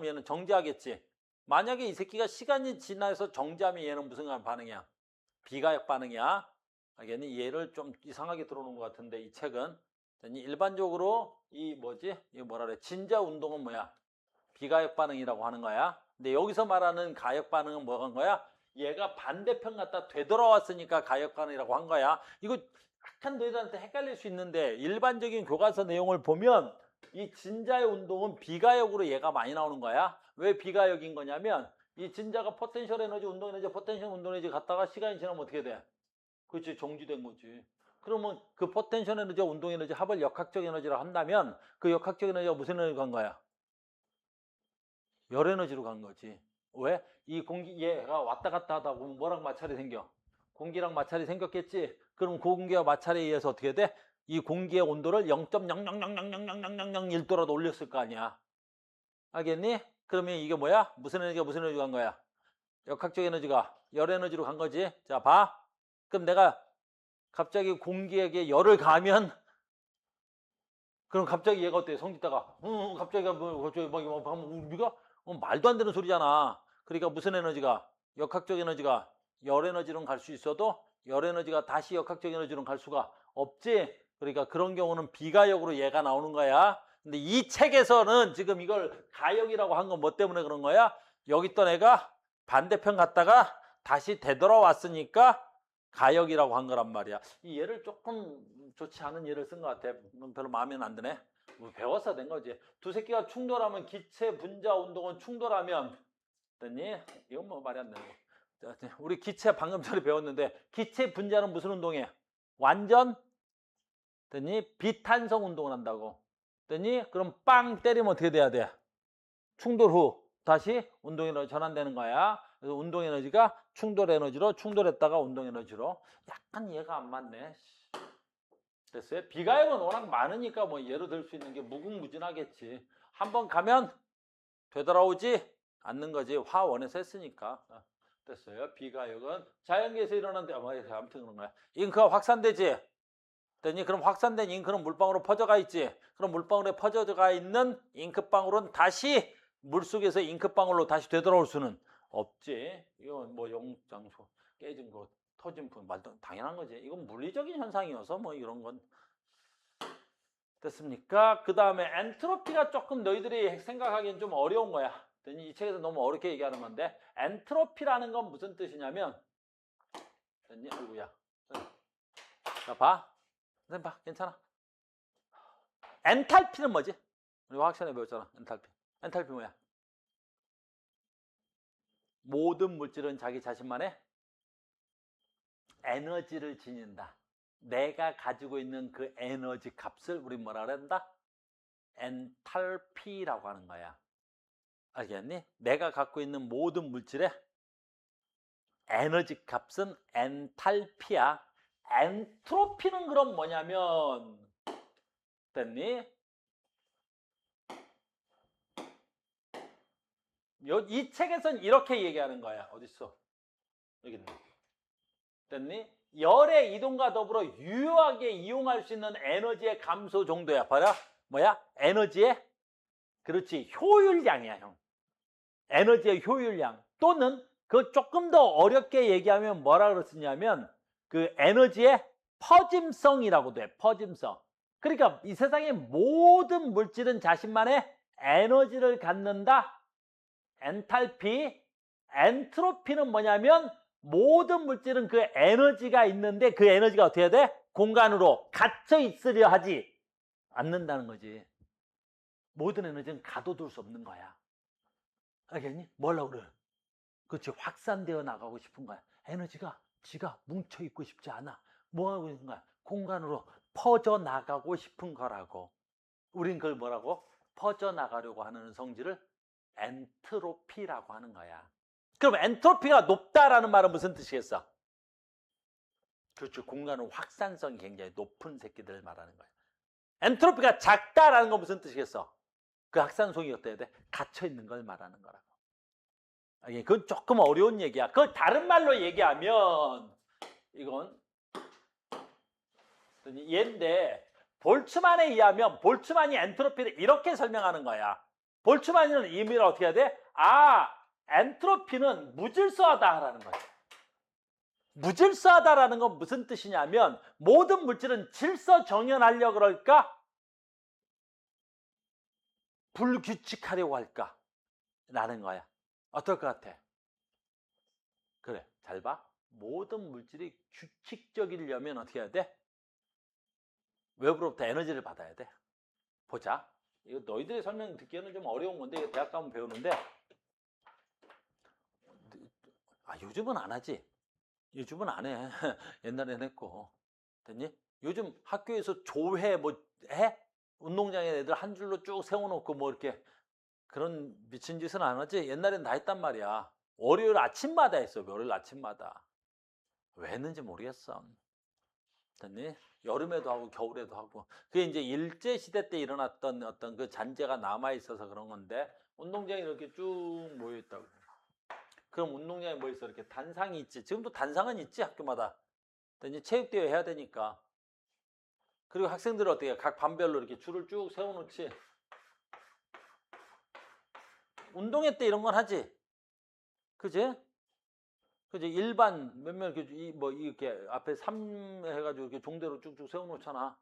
얘는 정지하겠지. 만약에 이 새끼가 시간이 지나서 정지하면 얘는 무슨 반응이야? 비가역 반응이야. 알겠니? 얘를 좀 이상하게 들어오는 것 같은데 이 책은 일반적으로 진자 운동은 뭐야? 비가역 반응이라고 하는 거야. 근데 여기서 말하는 가역 반응은 뭐 한 거야? 얘가 반대편 갔다 되돌아왔으니까 가역 반응이라고 한 거야. 이거 약간 너희들한테 헷갈릴 수 있는데 일반적인 교과서 내용을 보면 이 진자의 운동은 비가역으로 얘가 많이 나오는 거야. 왜 비가역인 거냐면 이 진자가 포텐셜 에너지, 운동 에너지, 포텐셜 운동 에너지 갔다가 시간이 지나면 어떻게 돼? 그렇지, 정지된 거지. 그러면 그 포텐셜 에너지와 운동 에너지 합을 역학적 에너지로 한다면 그 역학적 에너지가 무슨 에너지로 간 거야? 열 에너지로 간 거지. 왜? 이 얘가 왔다 갔다 하다 보면 뭐랑 마찰이 생겨? 공기랑 마찰이 생겼겠지? 그럼 그 공기와 마찰에 의해서 어떻게 돼? 이 공기의 온도를 0.000000001도라도 올렸을 거 아니야. 알겠니? 그러면 이게 뭐야? 무슨 에너지가 무슨 에너지로 간 거야? 역학적 에너지가 열 에너지로 간 거지. 자, 봐. 그럼 내가 갑자기 공기에게 열을 가하면 그럼 갑자기 얘가 어때? 성짓다가 갑자기 우리가 말도 안 되는 소리잖아. 그러니까 무슨 에너지가 역학적 에너지가 열 에너지로 갈 수 있어도 열 에너지가 다시 역학적 에너지로 갈 수가 없지. 그러니까 그런 경우는 비가역으로 얘가 나오는 거야. 근데 이 책에서는 지금 이걸 가역이라고 한 건 뭐 때문에 그런 거야? 여기 있던 애가 반대편 갔다가 다시 되돌아왔으니까 가역이라고 한 거란 말이야. 이 예를 조금 좋지 않은 예를 쓴 것 같아. 별로 마음에 안 드네. 배워서 된 거지. 두 새끼가 충돌하면 기체 분자 운동은 충돌하면 됐니? 이건 뭐 말이 안 되는 거. 우리 기체 방금 전에 배웠는데 기체 분자는 무슨 운동해? 완전 됐니? 비탄성 운동을 한다고. 됐니? 그럼 빵 때리면 어떻게 돼야 돼? 충돌 후 다시 운동으로 전환되는 거야. 그래서 운동 에너지가 충돌 에너지로 충돌했다가 운동 에너지로 약간 이해가 안 맞네. 됐어요? 비가역은 워낙 많으니까 뭐 예로 들 수 있는 게 무궁무진하겠지. 한번 가면 되돌아오지 않는 거지. 화원에서 했으니까. 됐어요? 비가역은 자연계에서 일어나는데 아무튼 그런 거야. 잉크가 확산되지. 됐니? 그럼 확산된 잉크는 물방울로 퍼져가 있지. 그럼 물방울에 퍼져가 있는 잉크방울은 다시 물속에서 잉크방울로 다시 되돌아올 수는 없지. 이건 뭐 용장소 깨진 거 터진 분 말도 당연한 거지. 이건 물리적인 현상이어서 뭐 이런 건 됐습니까? 그 다음에 엔트로피가 조금 너희들이 생각하기엔 좀 어려운 거야. 이 책에서 너무 어렵게 얘기하는 건데 엔트로피라는 건 무슨 뜻이냐면 됐니? 아이고야. 자, 봐. 선생님 봐. 괜찮아. 엔탈피는 뭐지? 우리 화학시간에 배웠잖아. 엔탈피. 엔탈피 뭐야? 모든 물질은 자기 자신만의 에너지를 지닌다. 내가 가지고 있는 그 에너지 값을 우리 뭐라 그런다? 엔탈피라고 하는 거야. 알겠니? 내가 갖고 있는 모든 물질의 에너지 값은 엔탈피야. 엔트로피는 그럼 뭐냐면 됐니? 이 책에서는 이렇게 얘기하는 거야. 어딨어? 여기 있네. 됐니? 열의 이동과 더불어 유효하게 이용할 수 있는 에너지의 감소 정도야. 봐라. 뭐야? 에너지의 그렇지. 효율량이야, 형. 에너지의 효율량. 또는 그 조금 더 어렵게 얘기하면 뭐라 그랬었냐면 그 에너지의 퍼짐성이라고도 해. 퍼짐성. 그러니까 이 세상의 모든 물질은 자신만의 에너지를 갖는다. 엔탈피. 엔트로피는 뭐냐면 모든 물질은 그 에너지가 있는데 그 에너지가 어떻게 해야 돼? 공간으로 갇혀 있으려 하지 않는다는 거지. 모든 에너지는 가둬둘 수 없는 거야. 알겠니? 뭐라고 그래? 그렇지. 확산되어 나가고 싶은 거야. 에너지가 지가 뭉쳐 있고 싶지 않아. 뭐 하고 있는 거야? 공간으로 퍼져 나가고 싶은 거라고. 우린 그걸 뭐라고? 퍼져 나가려고 하는 성질을 엔트로피라고 하는 거야. 그럼 엔트로피가 높다라는 말은 무슨 뜻이겠어? 그렇죠. 공간의 확산성이 굉장히 높은 새끼들을 말하는 거야. 엔트로피가 작다라는 건 무슨 뜻이겠어? 그 확산성이 어때야 돼? 갇혀 있는 걸 말하는 거라고. 그건 조금 어려운 얘기야. 그걸 다른 말로 얘기하면 이건 얘인데 볼츠만에 의하면 볼츠만이 엔트로피를 이렇게 설명하는 거야. 볼츠만은 의미를 어떻게 해야 돼? 엔트로피는 무질서하다라는 거야. 무질서하다라는 건 무슨 뜻이냐면 모든 물질은 질서 정연하려고 그럴까? 불규칙하려고 할까? 라는 거야. 어떨 것 같아? 그래, 잘 봐. 모든 물질이 규칙적이려면 어떻게 해야 돼? 외부로부터 에너지를 받아야 돼. 보자. 이거 너희들의 설명 듣기에는 좀 어려운 건데 이거 대학 가면 배우는데 요즘은 안 하지. 요즘은 안 해. 옛날엔 했고. 됐니? 요즘 학교에서 조회 뭐 해? 운동장에 애들 한 줄로 쭉 세워놓고 뭐 이렇게 그런 미친 짓은 안 하지. 옛날엔 다 했단 말이야. 월요일 아침마다 했어. 월요일 아침마다. 왜 했는지 모르겠어. 됐니? 여름에도 하고 겨울에도 하고. 그게 이제 일제시대 때 일어났던 어떤 그 잔재가 남아있어서 그런 건데 운동장에 이렇게 쭉 모여있다고. 그럼 운동장에 뭐 있어? 이렇게 단상이 있지. 지금도 단상은 있지, 학교마다. 됐니? 체육대회 해야 되니까. 그리고 학생들은 어떻게 해? 각 반별로 이렇게 줄을 쭉 세워놓지. 운동회 때 이런 건 하지. 그지? 그지? 일반 몇몇 이렇게 앞에 3 해가지고 이렇게 종대로 쭉쭉 세워놓잖아.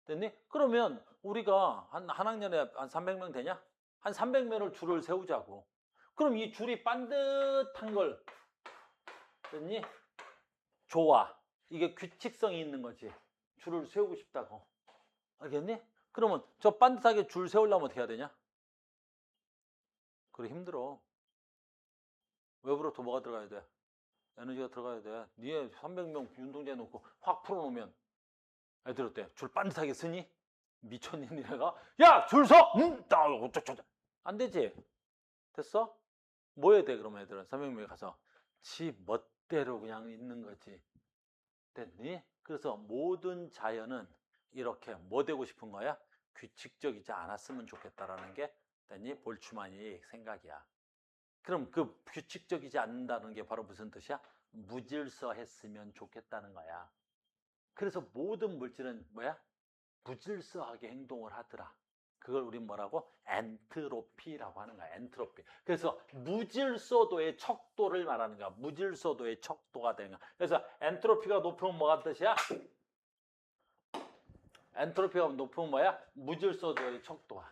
됐니? 그러면 우리가 한 학년에 한 300명 되냐? 한 300명을 줄을 세우자고. 그럼 이 줄이 반듯한 걸 됐니? 좋아. 이게 규칙성이 있는 거지. 줄을 세우고 싶다고. 알겠니? 그러면 저 반듯하게 줄 세우려면 어떻게 해야 되냐? 그래 힘들어. 외부로부터 뭐가 들어가야 돼? 에너지가 들어가야 돼. 니네 300명 운동장에 놓고 확 풀어놓으면 애들 어때? 줄 반듯하게 쓰니? 미쳤니 니네가? 야! 줄 서! 어쩌저쩌 안 되지? 됐어? 뭐 해야 돼? 그러면 애들은 300명이 가서 지 멋대로 그냥 있는 거지. 됐니? 그래서 모든 자연은 이렇게 뭐 되고 싶은 거야? 규칙적이지 않았으면 좋겠다라는 게 됐니? 볼츠만이 생각이야. 그럼 그 규칙적이지 않는다는 게 바로 무슨 뜻이야? 무질서했으면 좋겠다는 거야. 그래서 모든 물질은 뭐야? 무질서하게 행동을 하더라. 그걸 우린 뭐라고? 엔트로피라고 하는 거야. 엔트로피. 그래서 무질서도의 척도를 말하는 거야. 무질서도의 척도가 되는 거야. 그래서 엔트로피가 높으면 뭐가 뜻이야? 엔트로피가 높으면 뭐야? 무질서도의 척도가.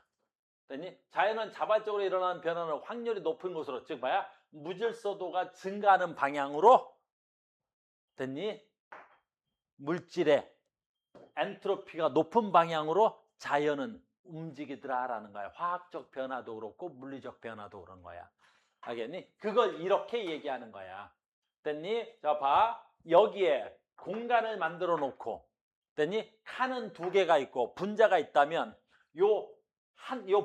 됐니? 자연은 자발적으로 일어나는 변화는 확률이 높은 곳으로, 즉 뭐야? 무질서도가 증가하는 방향으로, 됐니? 물질의 엔트로피가 높은 방향으로 자연은 움직이더라라는 거야. 화학적 변화도 그렇고 물리적 변화도 그런 거야. 알겠니? 그걸 이렇게 얘기하는 거야. 됐니? 자, 봐. 여기에 공간을 만들어 놓고, 됐니? 칸은 2개가 있고 분자가 있다면 요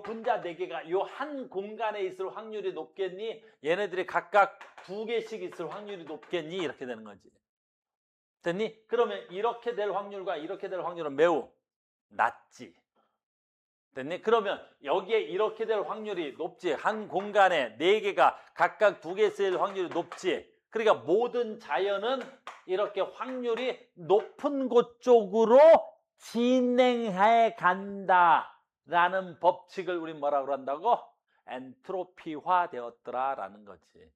분자 4개가 요 한 공간에 있을 확률이 높겠니? 얘네들이 각각 2개씩 있을 확률이 높겠니? 이렇게 되는 거지. 됐니? 그러면 이렇게 될 확률과 이렇게 될 확률은 매우 낮지. 됐니? 그러면 여기에 이렇게 될 확률이 높지. 한 공간에 4개가 각각 2개 있을 확률이 높지. 그러니까 모든 자연은 이렇게 확률이 높은 곳 쪽으로 진행해 간다라는 법칙을 우리 뭐라고 한다고? 엔트로피화 되었더라라는 거지.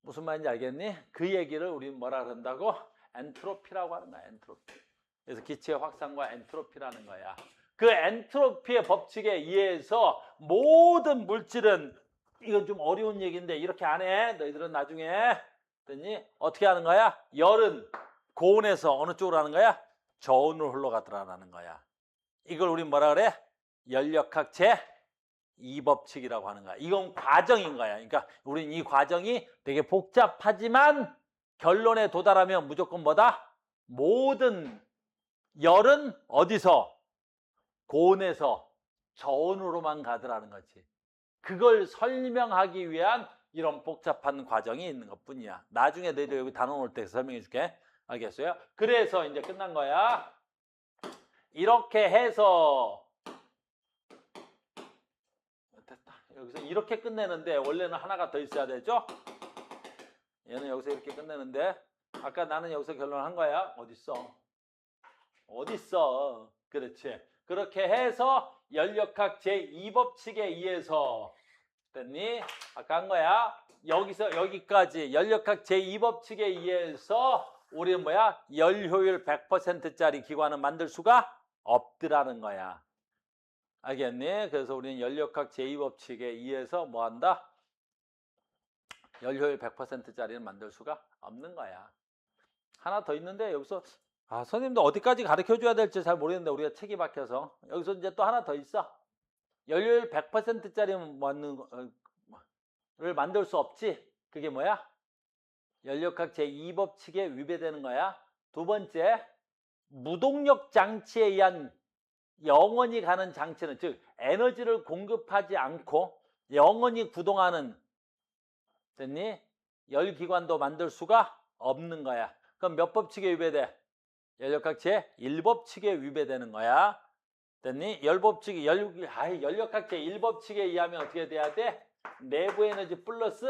무슨 말인지 알겠니? 그 얘기를 우리 뭐라 그런다고? 엔트로피라고 하는 거야. 엔트로피. 그래서 기체의 확산과 엔트로피라는 거야. 그 엔트로피의 법칙에 의해서 모든 물질은, 이건 좀 어려운 얘기인데 이렇게 안 해. 너희들은 나중에 됐니? 어떻게 하는 거야? 열은 고온에서 어느 쪽으로 하는 거야? 저온으로 흘러가더라라는 거야. 이걸 우리 뭐라 그래? 열역학 제2법칙이라고 하는 거야. 이건 과정인 거야. 그러니까 우리는 이 과정이 되게 복잡하지만 결론에 도달하면 무조건 뭐다? 모든 열은 어디서? 고온에서 저온으로만 가더라는 거지. 그걸 설명하기 위한 이런 복잡한 과정이 있는 것 뿐이야. 나중에 너희들 여기 단원 올 때 설명해 줄게. 알겠어요? 그래서 이제 끝난 거야. 이렇게 해서 됐다. 여기서 이렇게 끝내는데 원래는 하나가 더 있어야 되죠? 얘는 여기서 이렇게 끝내는데 아까 나는 여기서 결론한 거야. 어딨어? 어딨어? 그렇지. 그렇게 해서 열역학 제2법칙에 의해서 됐니? 아까 한 거야. 여기서 여기까지 열역학 제2법칙에 의해서 우리는 뭐야? 열효율 100%짜리 기관은 만들 수가 없더라는 거야. 알겠니? 그래서 우리는 열역학 제2법칙에 의해서 뭐 한다? 열효율 100%짜리는 만들 수가 없는 거야. 하나 더 있는데 여기서 선생님도 어디까지 가르쳐줘야 될지 잘 모르겠는데 우리가 책이 박혀서 여기서 이제 또 하나 더 있어. 열효율 100%짜리를 만들 수 없지. 그게 뭐야? 열역학 제2법칙에 위배되는 거야. 두 번째, 무동력 장치에 의한 영원히 가는 장치는, 즉 에너지를 공급하지 않고 영원히 구동하는, 됐니? 열기관도 만들 수가 없는 거야. 그럼 몇 법칙에 위배돼? 열역학 제1법칙에 위배되는 거야. 됐니? 열역학 제1법칙에 의하면 어떻게 돼야 돼? 내부 에너지 플러스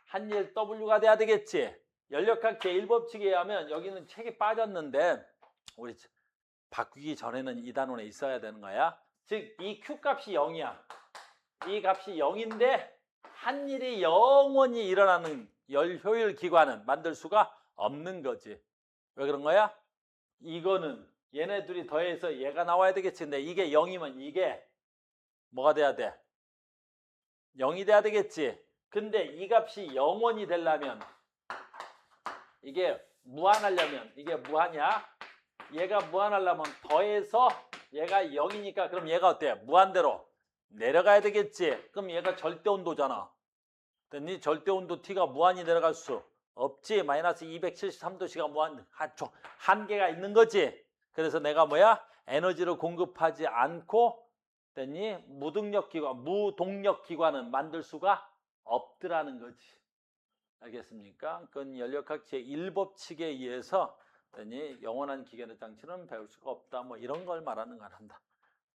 한일 W가 돼야 되겠지. 열역학 제1법칙에 의하면 여기는 책이 빠졌는데 우리 바꾸기 전에는 이 단원에 있어야 되는 거야. 즉 이 Q 값이 0이야. 이 값이 0인데 한일이 영원히 일어나는 열효율 기관은 만들 수가 없는 거지. 왜 그런 거야? 이거는 얘네 둘이 더해서 얘가 나와야 되겠지. 근데 이게 0이면 이게 뭐가 돼야 돼? 0이 돼야 되겠지. 근데 이 값이 영원히 되려면, 이게 무한하려면, 이게 무한이야. 얘가 무한하려면 더해서 얘가 0이니까 그럼 얘가 어때? 무한대로 내려가야 되겠지. 그럼 얘가 절대온도잖아. 됐니? 절대온도 T가 무한히 내려갈 수 없지. 마이너스 273도씨가 무한 한계가 있는 거지. 그래서 내가 뭐야? 에너지를 공급하지 않고 됐니? 무동력 기관은 만들 수가 없더라는 거지. 알겠습니까? 그건 연력학 제1법칙에 의해서 됐니? 영원한 기계의 장치는 배울 수가 없다. 뭐 이런 걸 말하는 걸 한다.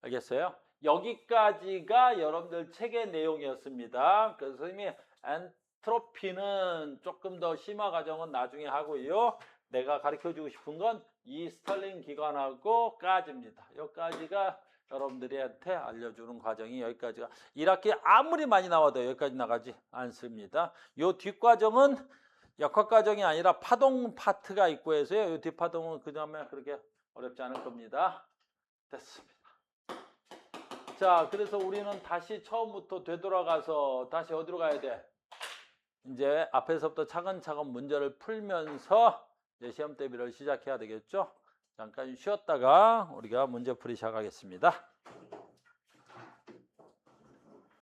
알겠어요? 여기까지가 여러분들 책의 내용이었습니다. 그래서 선생님이 엔트로피는 조금 더 심화 과정은 나중에 하고요. 내가 가르쳐주고 싶은 건 이 스털링 기관하고 까지입니다. 여기까지가 여러분들한테 알려주는 과정이 여기까지가 1학기에 아무리 많이 나와도 여기까지 나가지 않습니다. 요 뒷과정은 역학과정이 아니라 파동 파트가 있고 해서요. 요 뒷파동은 그 다음에 그렇게 어렵지 않을 겁니다. 됐습니다. 자, 그래서 우리는 다시 처음부터 되돌아가서 다시 어디로 가야 돼? 이제 앞에서부터 차근차근 문제를 풀면서 이제 시험 대비를 시작해야 되겠죠? 잠깐 쉬었다가 우리가 문제 풀이 시작하겠습니다.